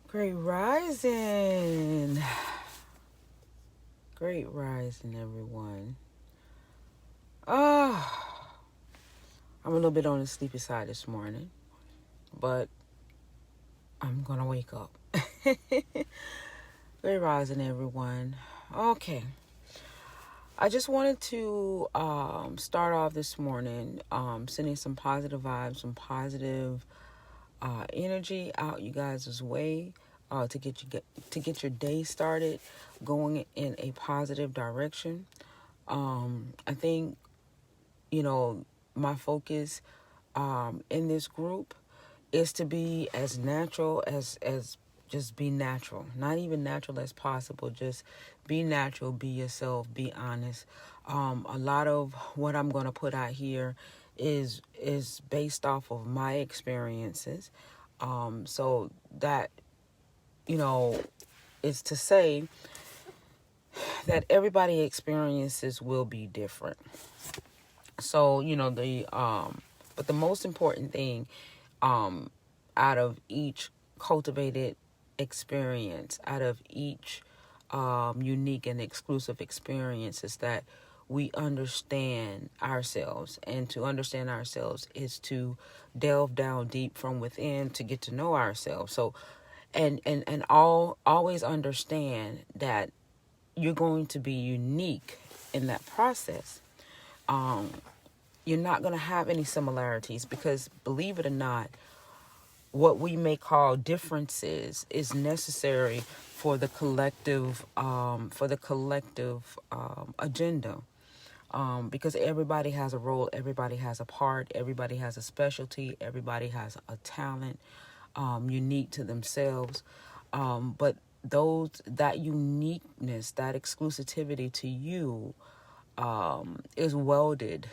Great rising. Great rising, everyone. I'm a little bit on the sleepy side this morning, but I'm going to wake up. Great rising, everyone. Okay. I just wanted to start off this morning sending some positive vibes, some positive energy out you guys' way to get your day started going in a positive direction. I think my focus in this group is to be as natural as just be natural, not even natural as possible. Just be natural, be yourself, be honest. A lot of what I'm going to put out here is based off of my experiences. So that is to say that everybody's experiences will be different. So but the most important thing out of each cultivated experience, out of each unique and exclusive experience, is that we understand ourselves. And to understand ourselves is to delve down deep from within to get to know ourselves. So always understand that you're going to be unique in that process. You're not going to have any similarities because, believe it or not, what we may call differences is necessary for the collective agenda. Because everybody has a role, everybody has a part, everybody has a specialty, everybody has a talent unique to themselves. But that uniqueness, that exclusivity to you is welded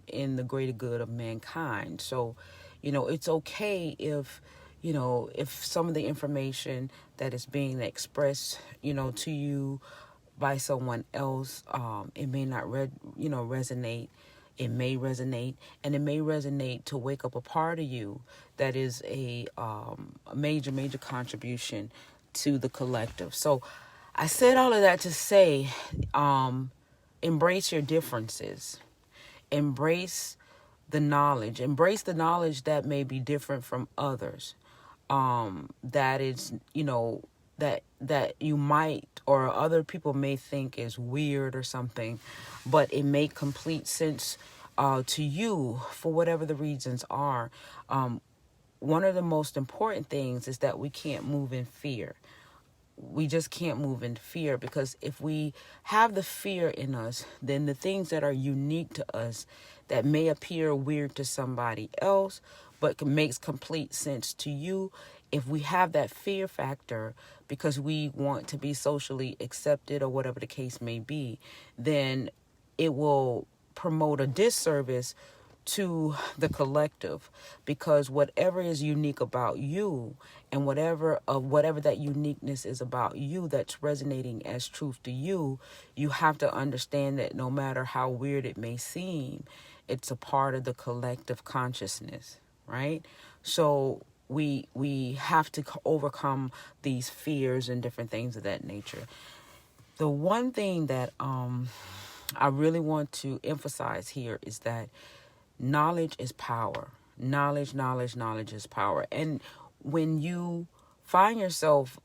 in the greater good of mankind. So, it's okay if some of the information that is being expressed, to you by someone else, it may not resonate. It may resonate, and it may resonate to wake up a part of you that is a major contribution to the collective. So I said all of that to say, embrace your differences. Embrace the knowledge. Embrace the knowledge that may be different from others. That is, that you might or other people may think is weird or something, but it may complete sense to you for whatever the reasons are. One of the most important things is that we can't move in fear. We just can't move in fear, because if we have the fear in us, then the things that are unique to us that may appear weird to somebody else but makes complete sense to you, if we have that fear factor because we want to be socially accepted or whatever the case may be, then it will promote a disservice to the collective, because whatever is unique about you and whatever that uniqueness is about you that's resonating as truth to you, you have to understand that no matter how weird it may seem, it's a part of the collective consciousness, right? So we have to overcome these fears and different things of that nature. The one thing that I really want to emphasize here is that knowledge is power. Knowledge is power. And when you find yourself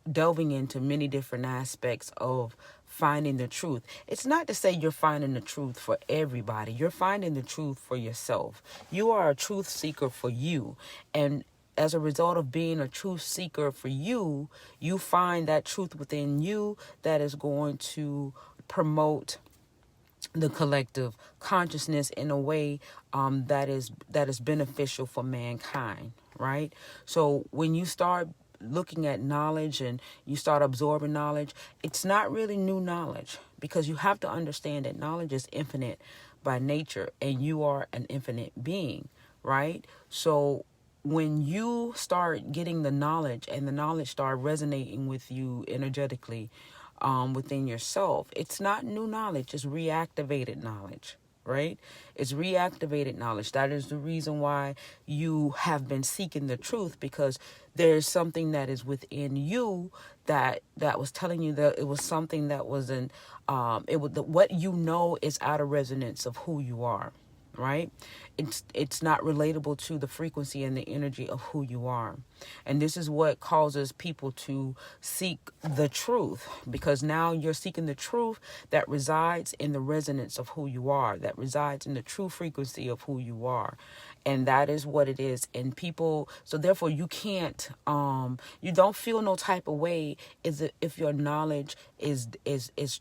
delving into many different aspects of finding the truth, it's not to say you're finding the truth for everybody. You're finding the truth for yourself. You are a truth seeker for you. And as a result of being a truth seeker for you, you find that truth within you that is going to promote the collective consciousness in a way that is beneficial for mankind, right? So when you start looking at knowledge and you start absorbing knowledge, it's not really new knowledge, because you have to understand that knowledge is infinite by nature and you are an infinite being, right? So when you start getting the knowledge and the knowledge start resonating with you energetically, within yourself, it's not new knowledge, it's reactivated knowledge, right? It's reactivated knowledge. That is the reason why you have been seeking the truth, because there's something that is within you that was telling you that it was something that wasn't what you know is out of resonance of who you are, right? It's not relatable to the frequency and the energy of who you are. And this is what causes people to seek the truth, because now you're seeking the truth that resides in the resonance of who you are, that resides in the true frequency of who you are. And that is what it is. And people, so therefore you can't, you don't feel no type of way if your knowledge is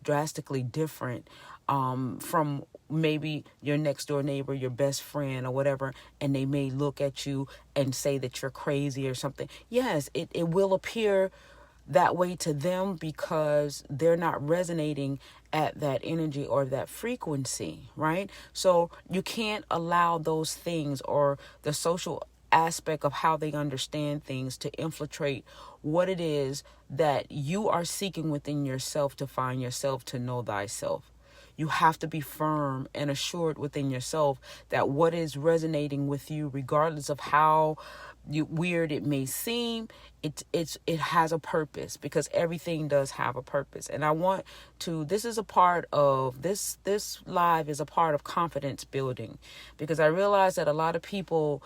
drastically different from maybe your next door neighbor, your best friend or whatever, and they may look at you and say that you're crazy or something. Yes, it will appear that way to them because they're not resonating at that energy or that frequency, right? So you can't allow those things or the social aspect of how they understand things to infiltrate what it is that you are seeking within yourself to find yourself, to know thyself. You have to be firm and assured within yourself that what is resonating with you, regardless of how weird it may seem, it has a purpose, because everything does have a purpose. And I want to, this is a part of this live is a part of confidence building, because I realize that a lot of people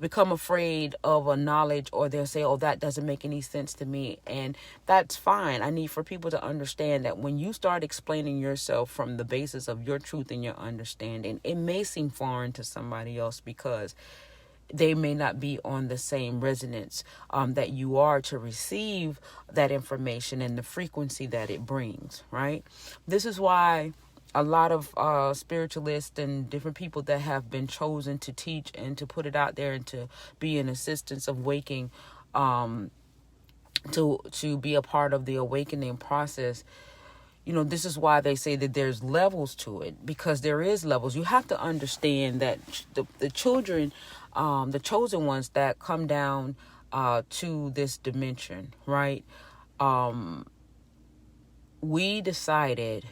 become afraid of a knowledge, or they'll say, oh, that doesn't make any sense to me. And that's fine. I need for people to understand that when you start explaining yourself from the basis of your truth and your understanding, it may seem foreign to somebody else because they may not be on the same resonance that you are to receive that information and the frequency that it brings, right? This is why a lot of spiritualists and different people that have been chosen to teach and to put it out there and to be an assistance of waking, to be a part of the awakening process. You know, this is why they say that there's levels to it, because there is levels. You have to understand that the children, the chosen ones that come down to this dimension, right? We decided,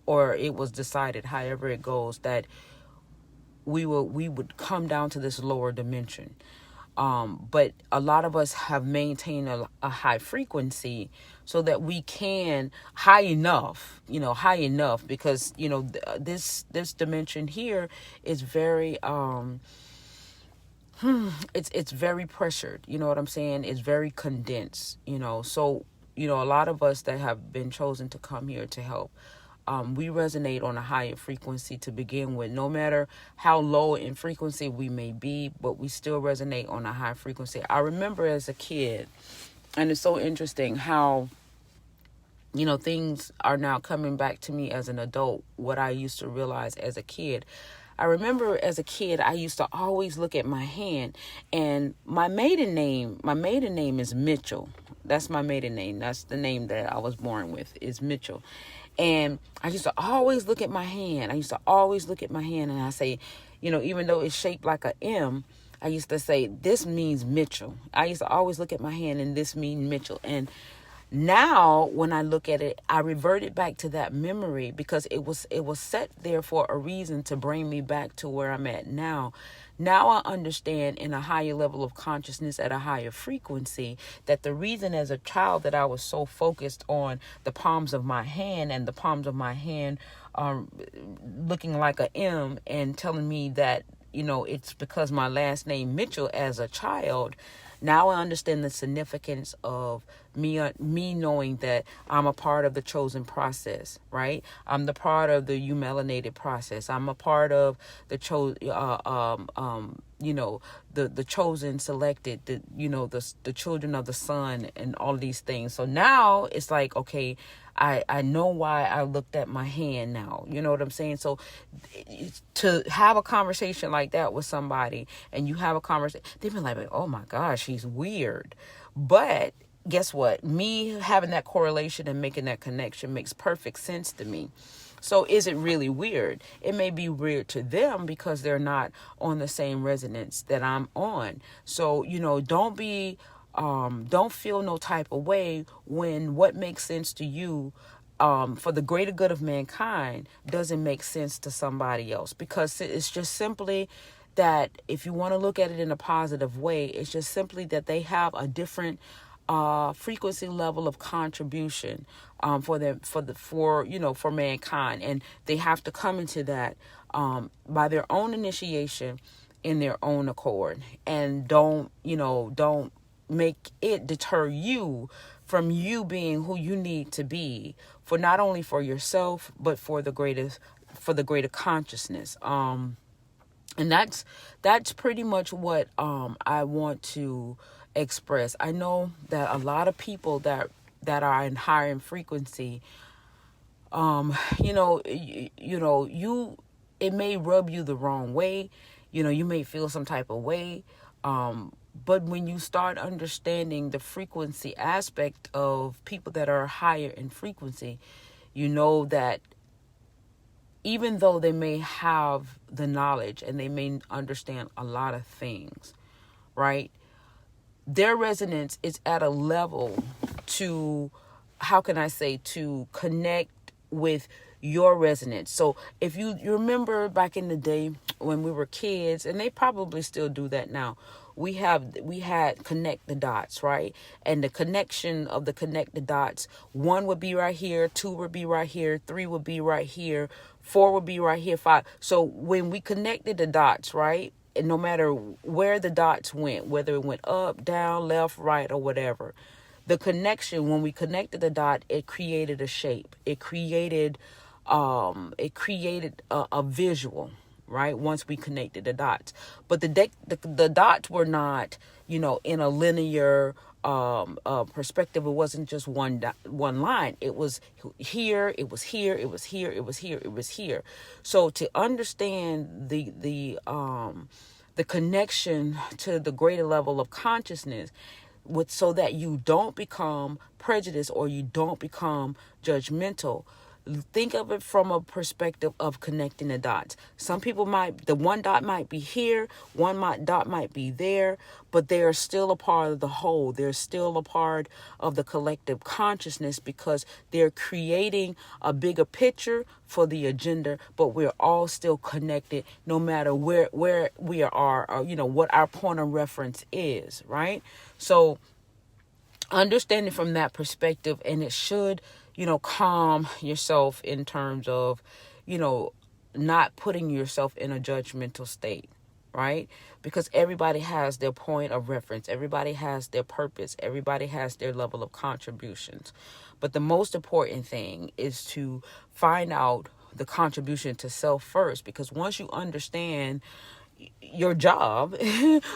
or it was decided, however it goes, that we would come down to this lower dimension. But a lot of us have maintained a high frequency so that we can high enough, because, this dimension here is very, it's very pressured. You know what I'm saying? It's very condensed, so, a lot of us that have been chosen to come here to help, we resonate on a higher frequency to begin with, no matter how low in frequency we may be, but we still resonate on a high frequency. I remember as a kid, and it's so interesting how, things are now coming back to me as an adult, what I used to realize as a kid. I remember as a kid, I used to always look at my hand, and my maiden name is Mitchell. That's my maiden name. That's the name that I was born with, is Mitchell. And I used to always look at my hand. And I say, even though it's shaped like a M, I used to say, this means Mitchell. I used to always look at my hand and this means Mitchell. And now when I look at it, I reverted back to that memory because it was set there for a reason, to bring me back to where I'm at now. Now I understand in a higher level of consciousness, at a higher frequency, that the reason as a child that I was so focused on the palms of my hand, and the palms of my hand looking like a M, and telling me that, it's because my last name Mitchell as a child. Now I understand the significance of me knowing that I'm a part of the chosen process, right? I'm the part of the melanated process. I'm a part of the the chosen, selected, the children of the sun, and all these things. So now it's like, okay, I know why I looked at my hand now. You know what I'm saying? So to have a conversation like that with somebody, and you have a conversation, they've been like, oh my gosh, she's weird. But guess what? Me having that correlation and making that connection makes perfect sense to me. So is it really weird? It may be weird to them because they're not on the same resonance that I'm on. So, don't feel no type of way when what makes sense to you for the greater good of mankind doesn't make sense to somebody else, because it's just simply that, if you want to look at it in a positive way, it's just simply that they have a different frequency level of contribution for mankind, and they have to come into that by their own initiation, in their own accord, and don't make it deter you from you being who you need to be, for not only for yourself but for the greater consciousness. And that's pretty much what I want to express. I know that a lot of people that are in higher frequency, it may rub you the wrong way. You may feel some type of way. But when you start understanding the frequency aspect of people that are higher in frequency, you know that even though they may have the knowledge and they may understand a lot of things, right? Their resonance is at a level to, to connect with your resonance. So if you remember back in the day when we were kids, and they probably still do that now, we had connect the dots, right? And the connection of the connect the dots, 1 would be right here, 2 would be right here, 3 would be right here, 4 would be right here, 5. So when we connected the dots, right? And no matter where the dots went, whether it went up, down, left, right, or whatever, the connection, when we connected the dot, it created a shape. It created a visual, right? Once we connected the dots, but the dots were not, in a linear perspective. It wasn't just one line. It was here. It was here. It was here. It was here. It was here. So to understand the connection to the greater level of consciousness, so that you don't become prejudiced or you don't become judgmental. Think of it from a perspective of connecting the dots. Some people the one dot might be here, dot might be there, but they are still a part of the whole. They're still a part of the collective consciousness, because they're creating a bigger picture for the agenda, but we're all still connected no matter where we are, or, what our point of reference is, right? So understanding from that perspective, and it should calm yourself in terms of, not putting yourself in a judgmental state, right? Because everybody has their point of reference. Everybody has their purpose. Everybody has their level of contributions. But the most important thing is to find out the contribution to self first, because once you understand your job,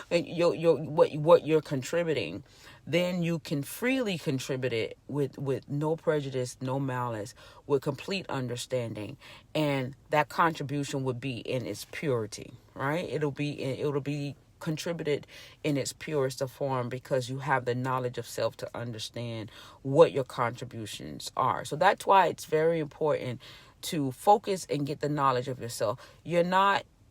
what you're contributing, then you can freely contribute it with no prejudice, no malice, with complete understanding, and that contribution would be in its purity, right? It'll be contributed in its purest of form, because you have the knowledge of self to understand what your contributions are. So that's why it's very important to focus and get the knowledge of yourself.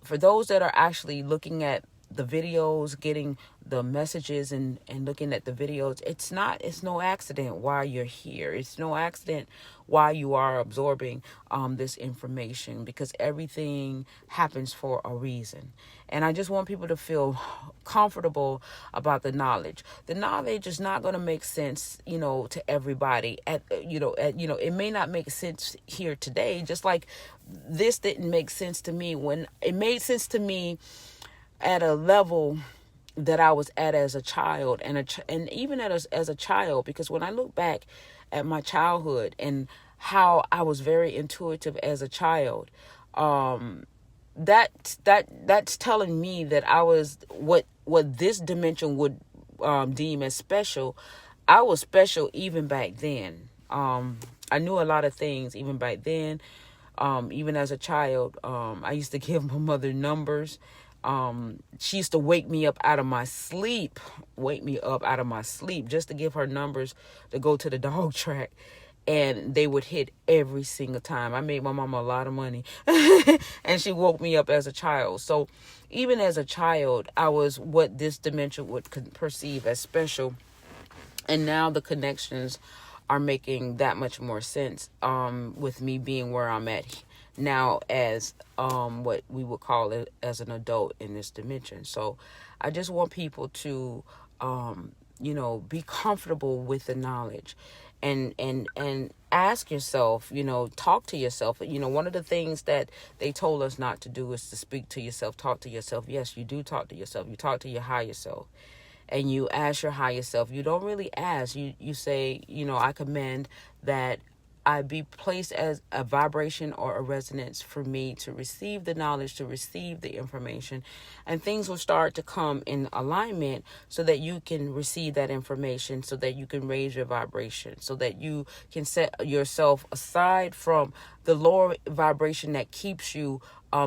For those that are actually looking at the videos, getting the messages and looking at the videos, it's no accident why you're here. It's no accident why you are absorbing this information, because everything happens for a reason. And I just want people to feel comfortable about the knowledge. The knowledge is not going to make sense, to everybody. It may not make sense here today, just like this didn't make sense to me when it made sense to me at a level that I was at as a child, and even as a child, because when I look back at my childhood and how I was very intuitive as a child, that's telling me that I was what this dimension would deem as special. I was special even back then. I knew a lot of things even back then. Even as a child, I used to give my mother numbers. She used to wake me up out of my sleep just to give her numbers to go to the dog track. And they would hit every single time. I made my mama a lot of money. And she woke me up as a child. So even as a child, I was what this dimension would perceive as special. And now the connections are making that much more sense, with me being where I'm at now as what we would call it as an adult in this dimension. So I just want people to be comfortable with the knowledge, and ask yourself, talk to yourself. One of the things that they told us not to do is to speak to yourself, talk to yourself. Yes, you do talk to yourself. You talk to your higher self, and you ask your higher self. You don't really ask. You say, I commend that I be placed as a vibration or a resonance for me to receive the knowledge, to receive the information, and things will start to come in alignment so that you can receive that information, so that you can raise your vibration, so that you can set yourself aside from the lower vibration that keeps you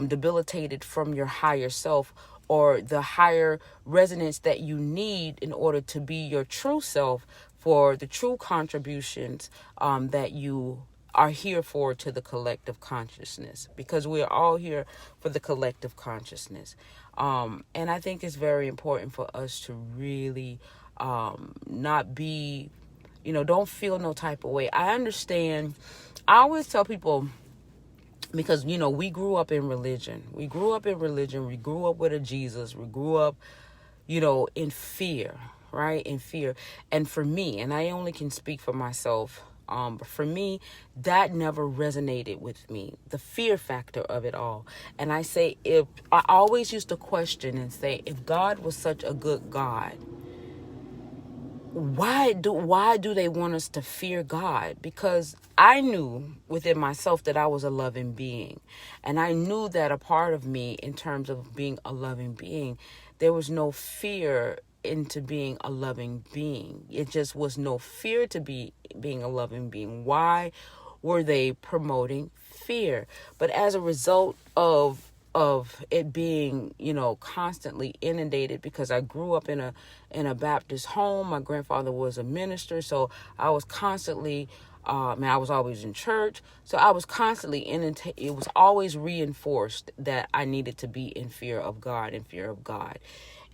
debilitated from your higher self, or the higher resonance that you need in order to be your true self, for the true contributions that you are here for to the collective consciousness, because we are all here for the collective consciousness. And I think it's very important for us to really not be, don't feel no type of way. I understand. I always tell people, because we grew up in religion. We grew up with a Jesus. We grew up in fear, right? In fear. And for me, and I only can speak for myself, but for me, that never resonated with me, the fear factor of it all. And I always used to question and say, if God was such a good God, why do they want us to fear God? Because I knew within myself that I was a loving being, and I knew that a part of me, in terms of being a loving being, there was no fear into being a loving being. It just was no fear to being a loving being. Why were they promoting fear? But as a result of it being, constantly inundated, because I grew up in a Baptist home. My grandfather was a minister, so I was constantly, I was always in church, so I was constantly it was always reinforced that I needed to be in fear of God, in fear of God.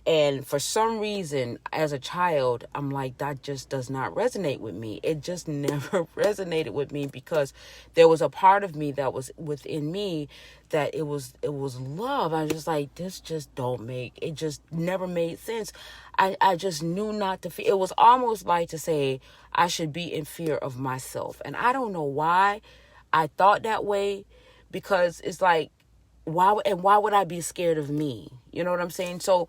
And for some reason, as a child, I'm like, that just does not resonate with me. It just never resonated with me, because there was a part of me that was within me that it was love. I was just like, this just it just never made sense. I just knew not to feel. It was almost like to say I should be in fear of myself. And I don't know why I thought that way, because it's like, why would I be scared of me? You know what I'm saying? So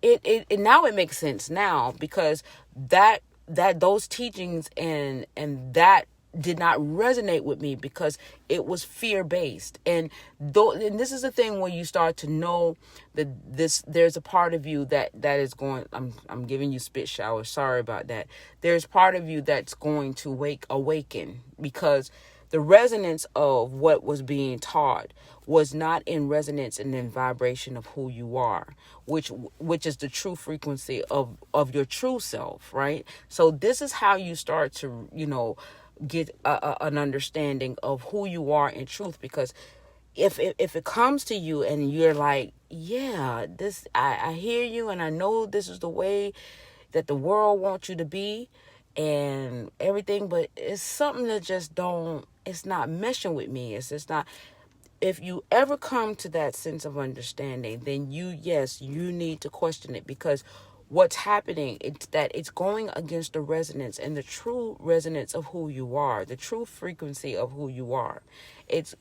it now it makes sense now, because that those teachings and that did not resonate with me, because it was fear based. And this is the thing, when you start to know that there's a part of you that is going, I'm giving you spit showers, sorry about that. There's part of you that's going to awaken, because the resonance of what was being taught was not in resonance and in vibration of who you are, which is the true frequency of your true self, right? So this is how you start to, get an understanding of who you are in truth. Because if it comes to you and you're like, yeah, this, I hear you, and I know this is the way that the world wants you to be and everything, but it's something that just it's not meshing with me. It's just not. If you ever come to that sense of understanding, then you need to question it, because what's happening, it's that it's going against the resonance and the true resonance of who you are, the true frequency of who you are. It's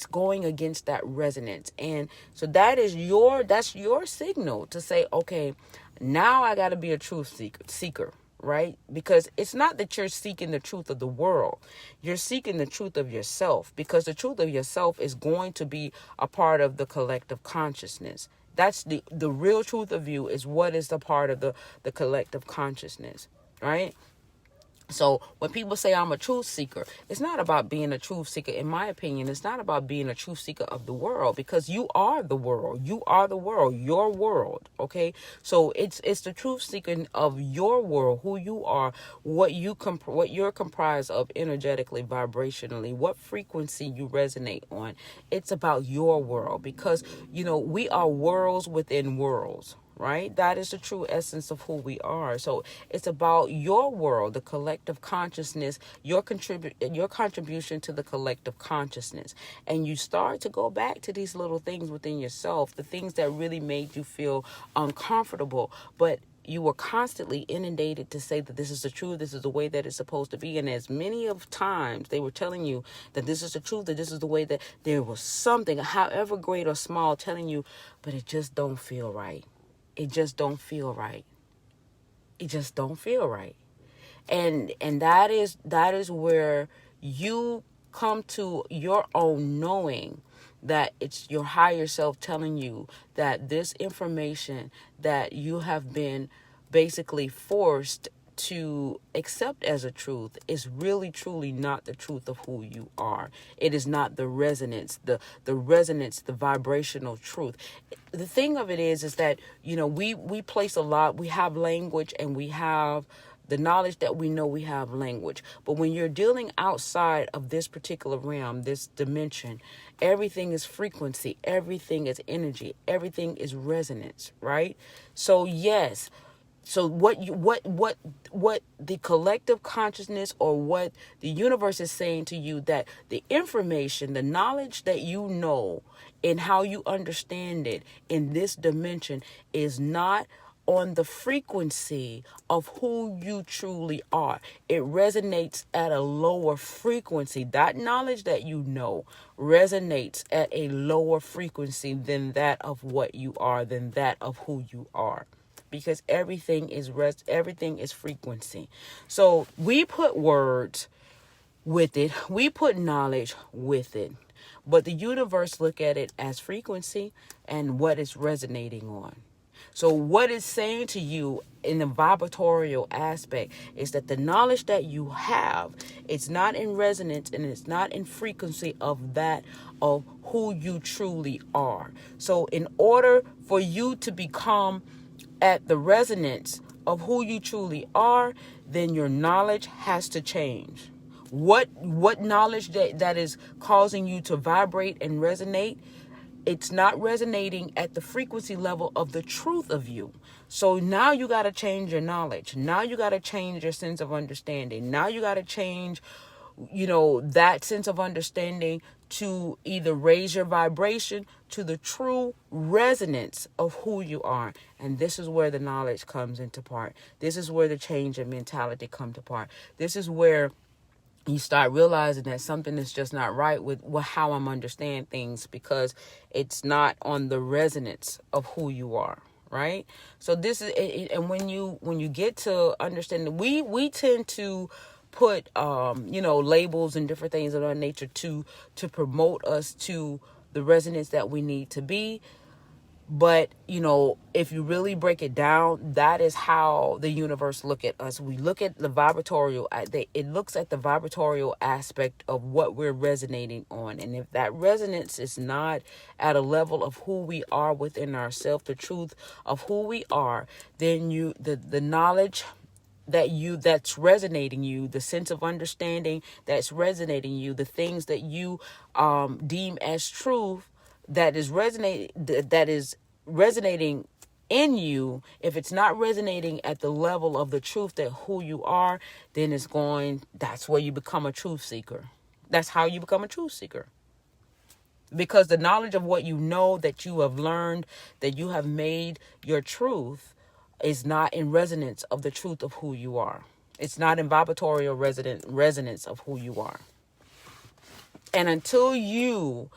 going against that resonance. And so that's your signal to say, okay, now I got to be a truth seeker. Right? Because it's not that you're seeking the truth of the world. You're seeking the truth of yourself, because the truth of yourself is going to be a part of the collective consciousness. That's the real truth of you, is what is the part of the collective consciousness, right? So when people say I'm a truth seeker, it's not about being a truth seeker. In my opinion, it's not about being a truth seeker of the world, because you are the world. You are the world, your world. Okay. So it's the truth seeking of your world, who you are, what you're comprised of energetically, vibrationally, what frequency you resonate on. It's about your world, because, we are worlds within worlds. right? That is the true essence of who we are. So it's about your world, the collective consciousness, your contribution to the collective consciousness. And you start to go back to these little things within yourself, the things that really made you feel uncomfortable, but you were constantly inundated to say that this is the truth, this is the way that it's supposed to be. And as many of times they were telling you that this is the truth, that this is the way, that there was something, however great or small, telling you, but it just don't feel right. It just don't feel right. It just don't feel right. And that is where you come to your own knowing that it's your higher self telling you that this information that you have been basically forced to accept as a truth is really truly not the truth of who you are. It is not the resonance, the resonance, the vibrational truth. The thing of it is that, we place a lot, we have language, and we have the knowledge that we know we have language. But when you're dealing outside of this particular realm, this dimension, everything is frequency, everything is energy, everything is resonance, right? So yes. So what the collective consciousness, or what the universe is saying to you, that the information, the knowledge that you know and how you understand it in this dimension is not on the frequency of who you truly are. It resonates at a lower frequency. That knowledge that you know resonates at a lower frequency than that of what you are, than that of who you are. Because everything is frequency. So we put words with it. We put knowledge with it. But the universe look at it as frequency and what it's resonating on. So what it's saying to you in the vibratorial aspect is that the knowledge that you have, it's not in resonance and it's not in frequency of that of who you truly are. So in order for you to become at the resonance of who you truly are, then your knowledge has to change. What knowledge that is causing you to vibrate and resonate, it's not resonating at the frequency level of the truth of you. So now you got to change your knowledge. Now you got to change your sense of understanding. Now you got to change, that sense of understanding to either raise your vibration to the true resonance of who you are. And this is where the knowledge comes into part. This is where the change in mentality comes to part. This is where you start realizing that something is just not right with how I'm understanding things, because it's not on the resonance of who you are, right? So this is, and when you get to understand, we tend to put labels and different things of that nature to promote us to the resonance that we need to be. But, if you really break it down, that is how the universe look at us. We look at the vibratorial, it looks at the vibratorial aspect of what we're resonating on. And if that resonance is not at a level of who we are within ourselves, the truth of who we are, then the knowledge that's resonating you, the sense of understanding that's resonating you, the things that you deem as truth, that is resonating in you, if it's not resonating at the level of the truth that who you are, then that's where you become a truth seeker. That's how you become a truth seeker. Because the knowledge of what you know, that you have learned, that you have made your truth, is not in resonance of the truth of who you are. It's not in vibratorial resonance of who you are. And until you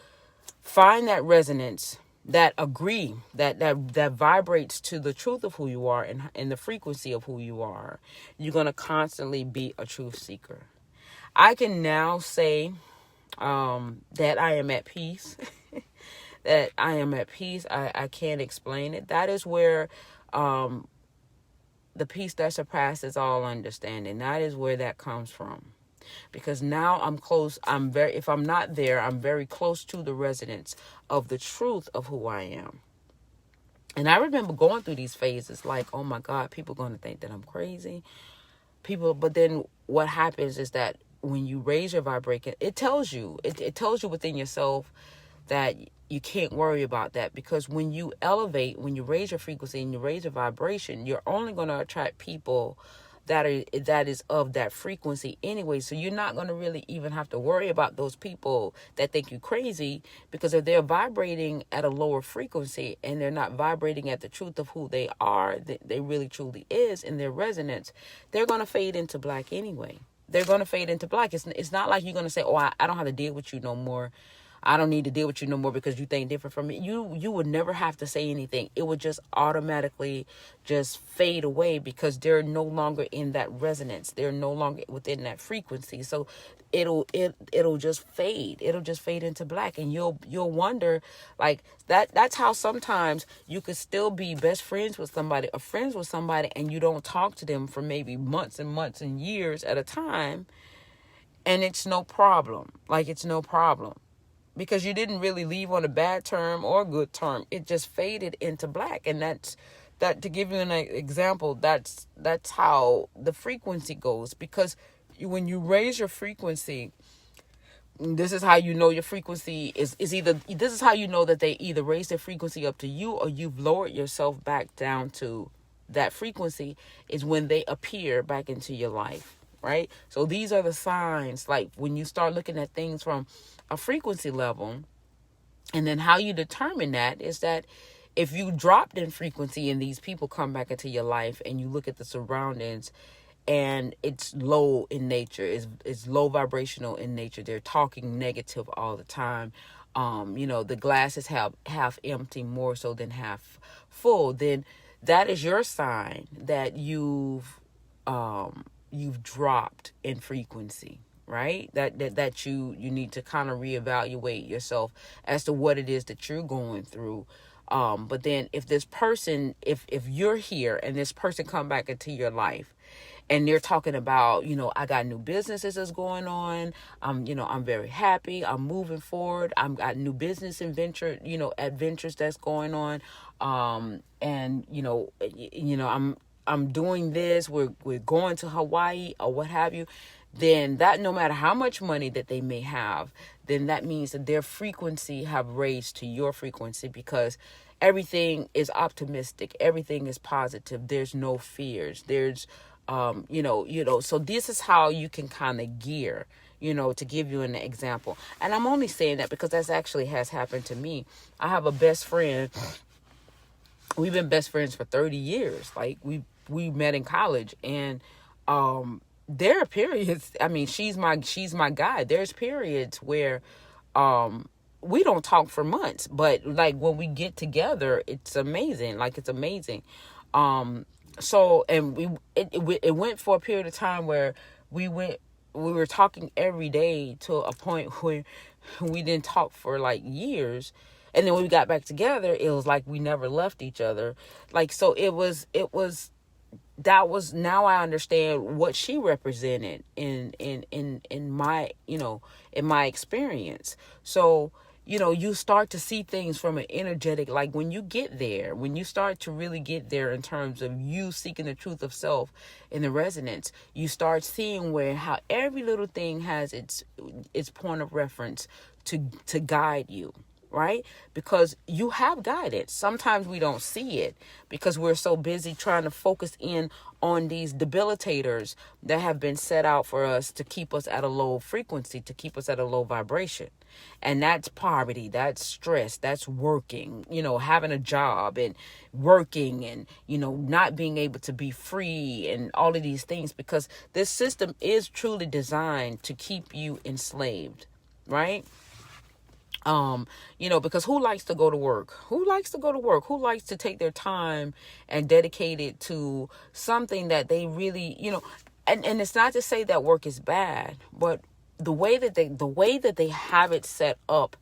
find that resonance, that agree, that vibrates to the truth of who you are and the frequency of who you are, you're going to constantly be a truth seeker. I can now say that I am at peace. That I am at peace. I can't explain it. That is where the peace that surpasses all understanding, that is where that comes from. Because now I'm close. If I'm not there, I'm very close to the resonance of the truth of who I am. And I remember going through these phases like, oh my God, people are going to think that I'm crazy. But then what happens is that when you raise your vibration, it tells you within yourself that you can't worry about that, because when you elevate, when you raise your frequency and you raise your vibration, you're only going to attract people that is of that frequency anyway. So you're not going to really even have to worry about those people that think you crazy, because if they're vibrating at a lower frequency and they're not vibrating at the truth of who they are, that they really truly is in their resonance, they're going to fade into black anyway. They're going to fade into black. It's not like you're going to say, oh, I don't have to deal with you no more. I don't need to deal with you no more because you think different from me. You would never have to say anything. It would just automatically just fade away, because they're no longer in that resonance. They're no longer within that frequency. So it'll just fade. It'll just fade into black, and you'll wonder, like, that's how sometimes you could still be best friends with somebody or friends with somebody, and you don't talk to them for maybe months and months and years at a time, and it's no problem. Like, it's no problem, because you didn't really leave on a bad term or a good term. It just faded into black. And that, to give you an example, that's how the frequency goes. Because when you raise your frequency, this is how you know your frequency is either, this is how you know that they either raise their frequency up to you, or you've lowered yourself back down to that frequency, is when they appear back into your life. Right? So these are the signs, like when you start looking at things from a frequency level. And then how you determine that is that if you dropped in frequency and these people come back into your life, and you look at the surroundings and it's low in nature, it's low vibrational in nature, they're talking negative all the time, the glass is half empty more so than half full, then that is your sign that you've dropped in frequency, right? That you need to kind of reevaluate yourself as to what it is that you're going through. But then if this person, if you're here and this person come back into your life, and they're talking about, I got new businesses that's going on. I'm very happy. I'm moving forward. I've got new business adventures that's going on. I'm doing this. We're going to Hawaii or what have you. Then that, no matter how much money that they may have, then that means that their frequency have raised to your frequency, because everything is optimistic. Everything is positive. There's no fears. There's, so this is how you can kind of gear, to give you an example. And I'm only saying that because that's actually has happened to me. I have a best friend. We've been best friends for 30 years. Like, we met in college, and there are periods. I mean, she's my guy. There's periods where we don't talk for months, but like when we get together, it's amazing. Like, it's amazing. So, and it went for a period of time where we were talking every day to a point where we didn't talk for like years. And then when we got back together, it was like we never left each other. Like, so now I understand what she represented in my, in my experience. So, you start to see things from an energetic, like when you get there, when you start to really get there in terms of you seeking the truth of self in the resonance, you start seeing how every little thing has its point of reference to guide you. Right? Because you have guidance. Sometimes we don't see it because we're so busy trying to focus in on these debilitators that have been set out for us to keep us at a low frequency, to keep us at a low vibration. And that's poverty, that's stress, that's working, having a job and working and, not being able to be free and all of these things, because this system is truly designed to keep you enslaved, right? Because who likes to go to work? Who likes to go to work? Who likes to take their time and dedicate it to something that they really, and it's not to say that work is bad, but the way that they have it set up,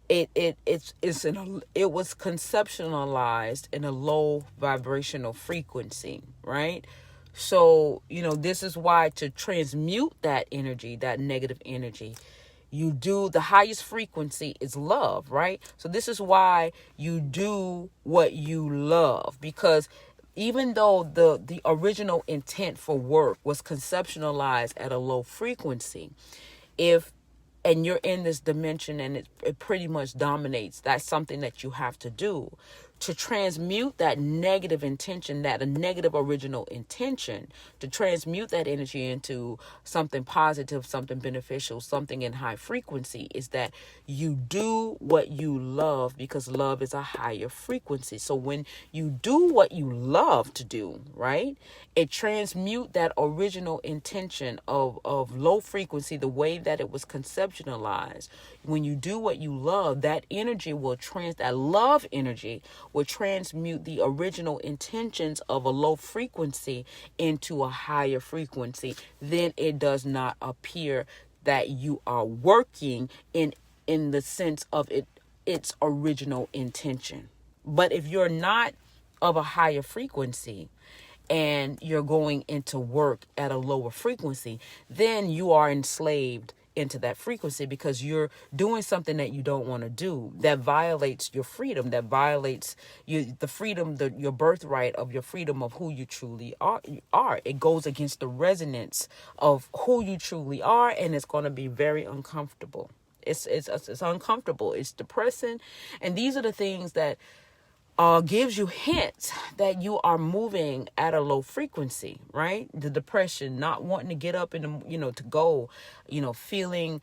it was conceptualized in a low vibrational frequency, right? So, this is why, to transmute that energy, that negative energy, you do, the highest frequency is love, right? So this is why you do what you love, because even though the original intent for work was conceptualized at a low frequency, if and you're in this dimension, and it pretty much dominates. That's something that you have to do to transmute that negative intention, that a negative original intention, to transmute that energy into something positive, something beneficial, something in high frequency, is that you do what you love, because love is a higher frequency. So when you do what you love to do, right, it transmute that original intention of low frequency, the way that it was conceptualized. When you do what you love, that energy will that love energy will transmute the original intentions of a low frequency into a higher frequency. Then it does not appear that you are working in the sense of its original intention. But if you're not of a higher frequency, and you're going into work at a lower frequency, then you are enslaved into that frequency, because you're doing something that you don't want to do, that violates your freedom, that violates the freedom, your birthright of your freedom of who you truly are. It goes against the resonance of who you truly are, and it's going to be very uncomfortable. It's uncomfortable. It's depressing. And these are the things that gives you hints that you are moving at a low frequency, right? The depression, not wanting to get up to go, feeling,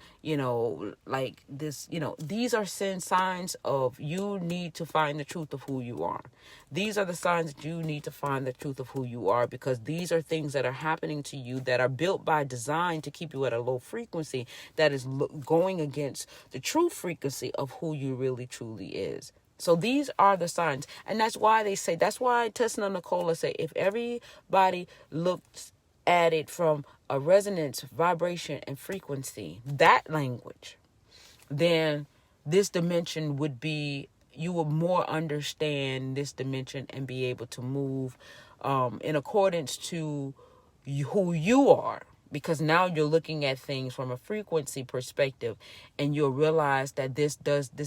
like this, these are signs of you need to find the truth of who you are. These are the signs that you need to find the truth of who you are, because these are things that are happening to you that are built by design to keep you at a low frequency that is going against the true frequency of who you really truly is. So these are the signs. And that's why Tesla and Nicola say, if everybody looked at it from a resonance, vibration, and frequency, that language, then this dimension would be, you would more understand this dimension and be able to move in accordance to who you are. Because now you're looking at things from a frequency perspective, and you'll realize that this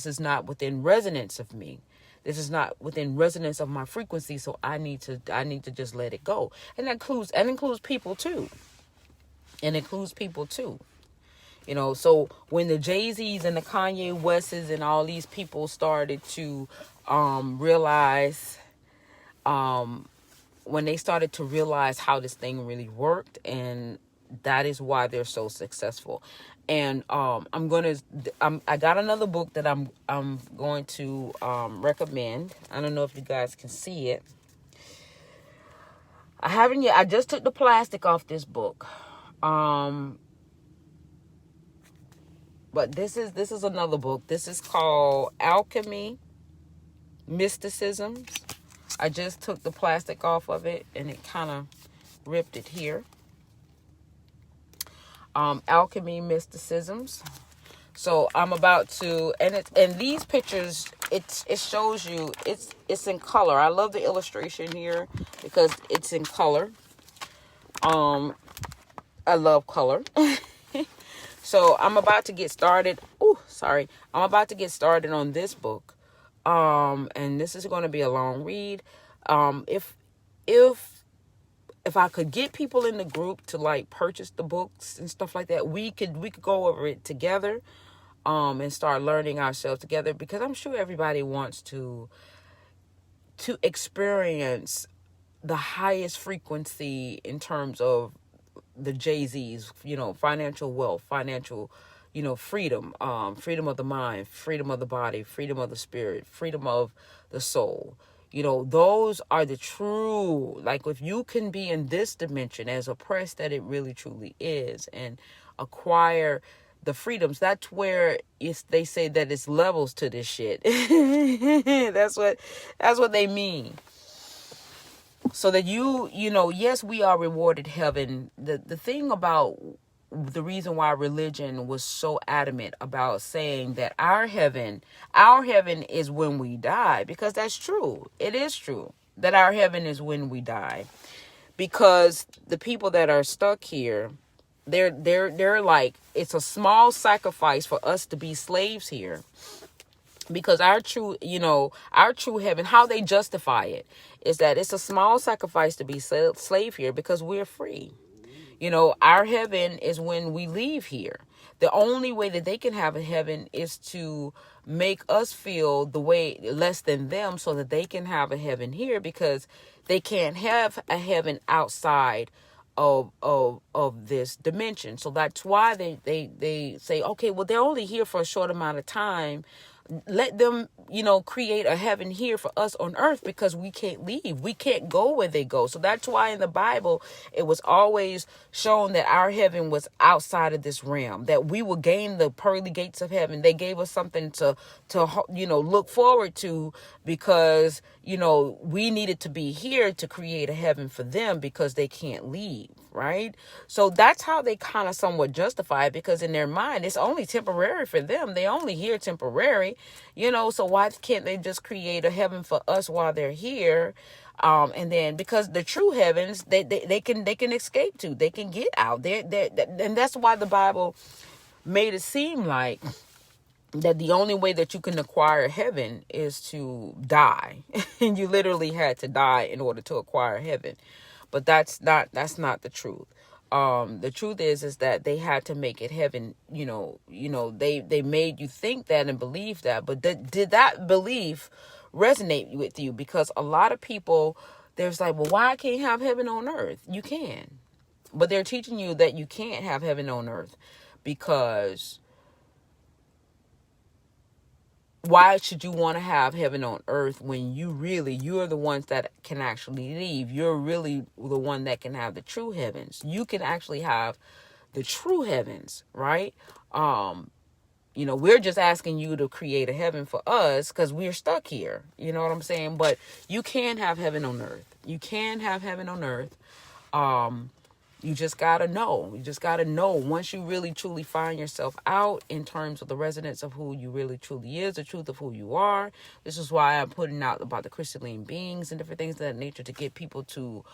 is not within resonance of me. This is not within resonance of my frequency. So I need to just let it go. And that includes people too. So when the Jay-Z's and the Kanye Wests and all these people started to realize, when they started to realize how this thing really worked, and that is why they're so successful. And I got another book that I'm going to recommend. I don't know if you guys can see it. I haven't yet. I just took the plastic off this book. But this is another book. This is called Alchemy, Mysticisms. I just took the plastic off of it, and it kind of ripped it here. Alchemy, Mysticisms. So I'm about to, and these pictures, it shows you, it's in color. I love the illustration here because it's in color. I love color. So I'm about to get started. I'm about to get started on this book. And this is going to be a long read. If I could get people in the group to like purchase the books and stuff like that, we could go over it together, and start learning ourselves together, because I'm sure everybody wants to experience the highest frequency in terms of the Jay-Z's, financial wealth, financial, freedom, freedom of the mind, freedom of the body, freedom of the spirit, freedom of the soul. Those are the true, like, if you can be in this dimension as oppressed that it really truly is, and acquire the freedoms, that's where they say that it's levels to this shit. That's what they mean. So that yes, we are rewarded heaven. The thing about the reason why religion was so adamant about saying that our heaven is when we die, because that's true. It is true that our heaven is when we die, because the people that are stuck here, they're like, it's a small sacrifice for us to be slaves here, because our true heaven, how they justify it is that it's a small sacrifice to be slave here because we're free. Our heaven is when we leave here. The only way that they can have a heaven is to make us feel the way less than them so that they can have a heaven here, because they can't have a heaven outside of this dimension. So that's why they say, okay, well, they're only here for a short amount of time. Let them, create a heaven here for us on earth, because we can't leave. We can't go where they go. So that's why in the Bible, it was always shown that our heaven was outside of this realm, that we will gain the pearly gates of heaven. They gave us something to look forward to, because, we needed to be here to create a heaven for them, because they can't leave. Right? So that's how they kind of somewhat justify it, because in their mind, it's only temporary for them. They only here temporary, so why can't they just create a heaven for us while they're here? And then, because the true heavens, they can escape to, they can get out there. And that's why the Bible made it seem like that the only way that you can acquire heaven is to die. And you literally had to die in order to acquire heaven. But that's not the truth. The truth is that they had to make it heaven. They made you think that and believe that. But did that belief resonate with you? Because a lot of people, there's like, well, why I can't have heaven on earth? You can. But they're teaching you that you can't have heaven on earth, because why should you want to have heaven on earth when you're the ones that can actually leave? You're really the one that can have the true heavens. You can actually have the true heavens, right? We're just asking you to create a heaven for us because we're stuck here. You know what I'm saying? But you can have heaven on earth. You can have heaven on earth. You just got to know. You just got to know, once you really truly find yourself out in terms of the resonance of who you really truly is, the truth of who you are. This is why I'm putting out about the crystalline beings and different things of that nature, to get people to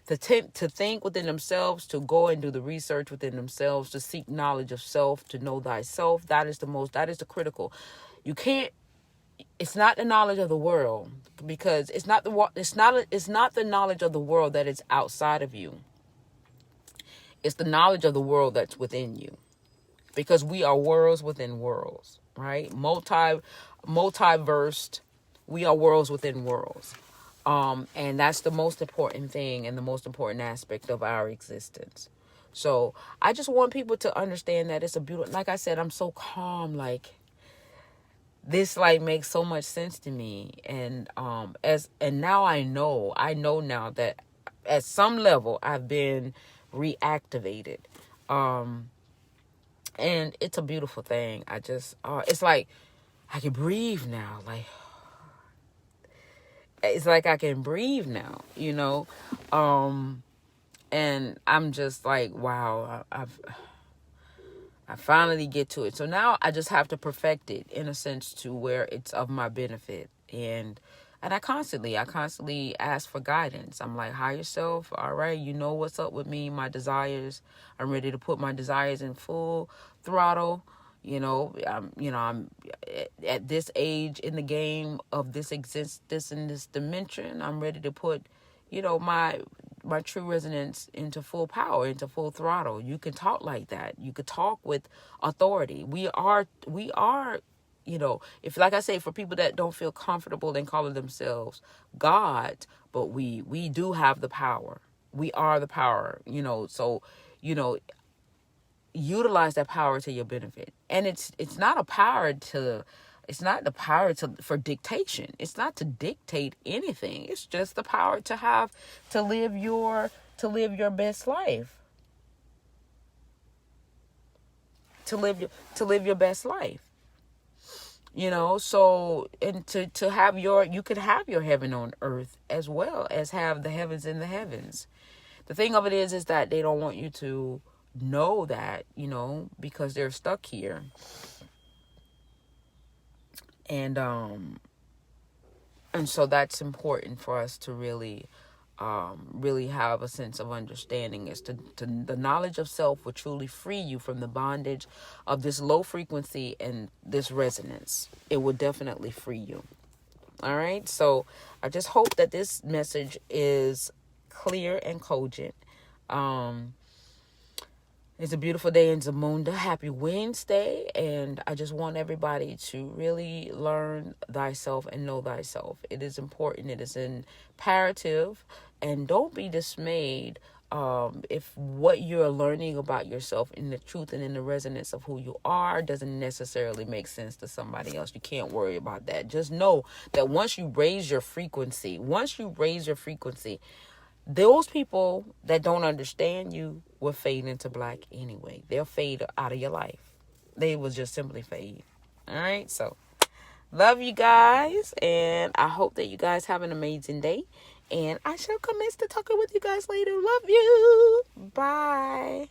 think within themselves, to go and do the research within themselves, to seek knowledge of self, to know thyself. That is the critical. You can't, it's not the knowledge of the world, because it's not the knowledge of the world that is outside of you. It's the knowledge of the world that's within you, because we are worlds within worlds, right? Multiversed. We are worlds within worlds. And that's the most important thing and the most important aspect of our existence. So I just want people to understand that it's a beautiful, like I said, I'm so calm. Like, this makes so much sense to me. And now I know now that at some level I've been reactivated. And it's a beautiful thing. I just, it's like I can breathe now. Like, it's like I can breathe now, and I'm just like, wow, I finally get to it. So now I just have to perfect it in a sense to where it's of my benefit. And I constantly ask for guidance. I'm like, higher self, all right, you know what's up with me, my desires. I'm ready to put my desires in full throttle. I'm at this age in the game of this existence in this dimension. I'm ready to put, my true resonance into full power, into full throttle. You can talk like that. You could talk with authority. We are, if, like I say, for people that don't feel comfortable in calling themselves God, but we do have the power. We are the power, so, utilize that power to your benefit. And it's not the power for dictation. It's not to dictate anything. It's just the power to live your best life. To live your best life. So, and to have you could have your heaven on earth as well as have the heavens in the heavens. The thing of it is that they don't want you to know that, because they're stuck here. And so that's important for us to really have a sense of understanding, is to the knowledge of self will truly free you from the bondage of this low frequency and this resonance. It will definitely free you. All right. So I just hope that this message is clear and cogent. It's a beautiful day in Zamunda. Happy Wednesday. And I just want everybody to really learn thyself and know thyself. It is important. It is imperative. And don't be dismayed if what you're learning about yourself in the truth and in the resonance of who you are doesn't necessarily make sense to somebody else. You can't worry about that. Just know that once you raise your frequency, those people that don't understand you will fade into black anyway. They'll fade out of your life. They will just simply fade. All right. So love you guys. And I hope that you guys have an amazing day. And I shall commence to talking with you guys later. Love you. Bye.